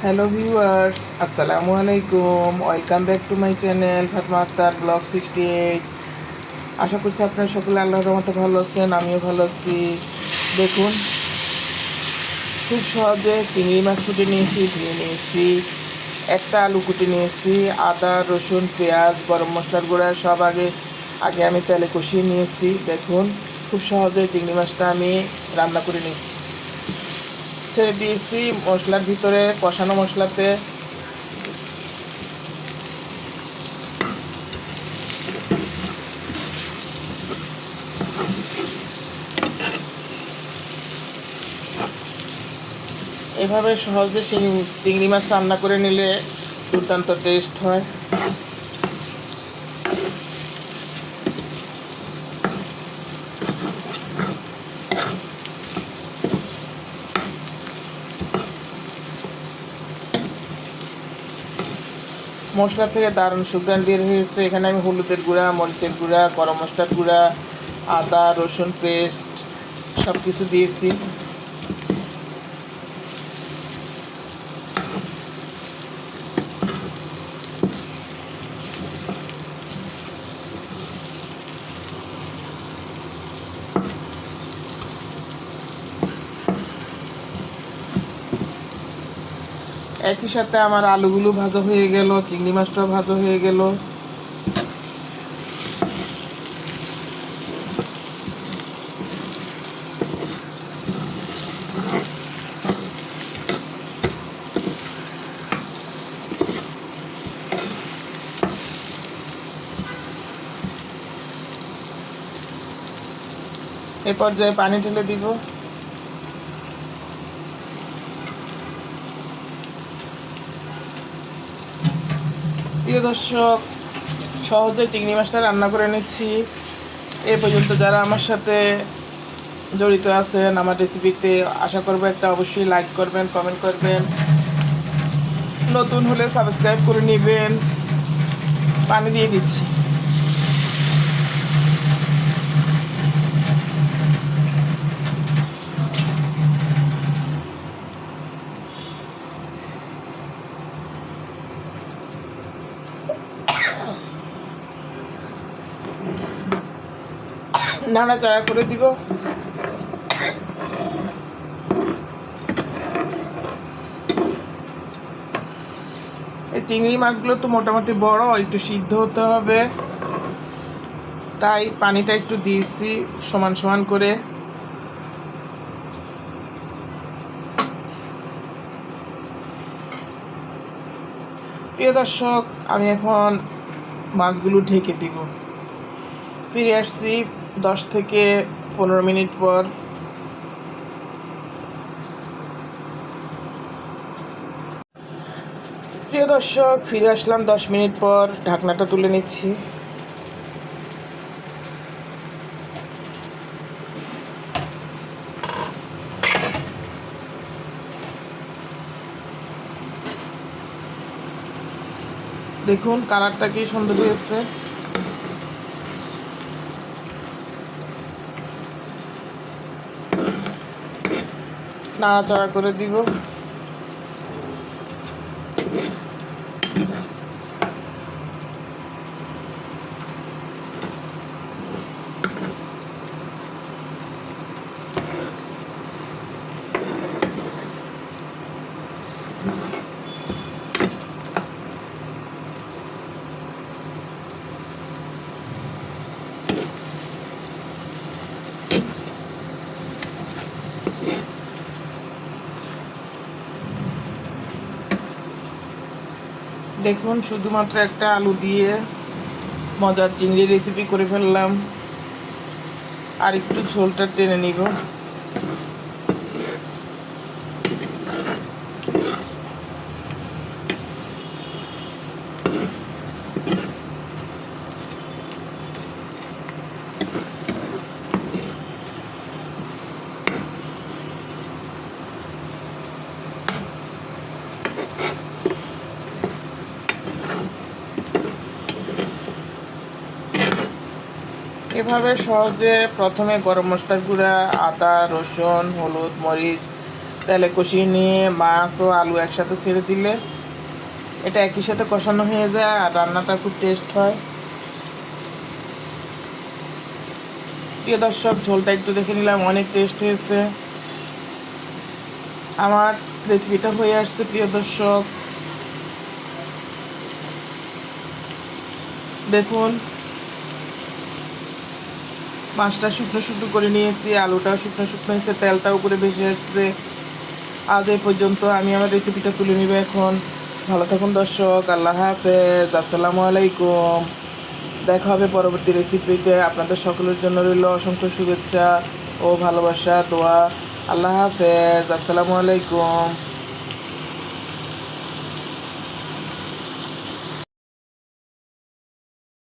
Hello viewers, আসসালামু আলাইকুম। Welcome back to my channel Fatema Akter blog 68। আশা করছি আপনারা সকলে আল্লাহর রহমতে ভালো আছেন, আমিও ভালো আছি। দেখুন, খুব সহজে চিংড়ি মাছ কুটে নিয়েছি, ধুয়ে নিয়েছি, একটা আলু কুটে নিয়েছি, আদা রসুন পেঁয়াজ গরম মশলার গুঁড়া সব আগে আগে আমি তেলে কষিয়ে নিয়েছি। দেখুন, খুব সহজে চিংড়ি মাছটা আমি রান্না করে নিচ্ছি। ছেড়ে দিয়েছি মশলার ভিতরে, কষানো মশলাতে এভাবে সহজে চিংড়ি মাছ রান্না করে নিলে দুর্দান্ত টেস্ট হয়। মশলা থেকে দারুণ সুঘ্রাণ বের হয়েছে। এখানে আমি হলুদের গুঁড়া, মরিচের গুঁড়া, গরম মশলার গুঁড়া, আদা রসুন পেস্ট সব কিছু দিয়েছি। একই সাথে আমার আলুগুলো ভাজা হয়ে গেল, চিংড়ি মাছটাও ভাজা হয়ে গেল। এ পর্যায়ে পানি ঢেলে দিব। প্রিয় দর্শক, সহজে চিংড়ি মাছটা রান্না করে নিচ্ছি। এ পর্যন্ত যারা আমার সাথে জড়িত আছেন আমার রেসিপিতে, আশা করবো একটা অবশ্যই লাইক করবেন, কমেন্ট করবেন, নতুন হলে সাবস্ক্রাইব করে নেবেন। পানি দিয়ে দিচ্ছি। নাড়াচাড়া করে দিব। এই চিংড়ি মাছগুলো তো মোটামুটি বড়, একটু সিদ্ধ হতে হবে, তাই পানিটা একটু দিয়েছি সমান সমান করে। প্রিয় দর্শক, আমি এখন মাছগুলো ঢেকে দিব। ফিরে আসছি 10 থেকে 15 মিনিট পর। প্রিয় দর্শক, ফিরে আসলাম 10 মিনিট পর। ঢাকনাটা তুলে নিচ্ছি। দেখুন কালারটা কি সুন্দর হয়েছে। নাড়াচাড়া করে দিব। দেখুন, শুধুমাত্র একটা আলু দিয়ে মজার চিংড়ি রেসিপি করে ফেললাম। আর একটু ঝোলটা টেনে নিব। এভাবে সহজে প্রথমে গরম মশলার গুঁড়া, আদা রসুন হলুদ মরিচ তেলে কষিয়ে নিয়ে মাছ ও আলু একসাথে ছেড়ে দিলে এটা একই সাথে কষানো হয়ে যায় আর রান্নাটা খুব টেস্ট হয়। প্রিয় দর্শক, ঝোলটা একটু দেখে নিলাম, অনেক টেস্ট হয়েছে। আমার রেসিপিটা হয়ে আসছে প্রিয় দর্শক, দেখুন মাছটা শুকনো শুকনো করে নিয়েছি, আলুটাও শুকনো শুকনো হয়েছে, তেলটা উপরে ভেসে আসছে। আজ এই পর্যন্ত, আমি আমার রেসিপিটা তুলে নিব এখন। ভালো থাকুন দর্শক, আল্লাহ হাফেজ, আসসালামু আলাইকুম। দেখা হবে পরবর্তী রেসিপিতে। আপনাদের সকলের জন্য রইল অসংখ্য শুভেচ্ছা ও ভালোবাসা, দোয়া। আল্লাহ হাফেজ, আসসালামু আলাইকুম।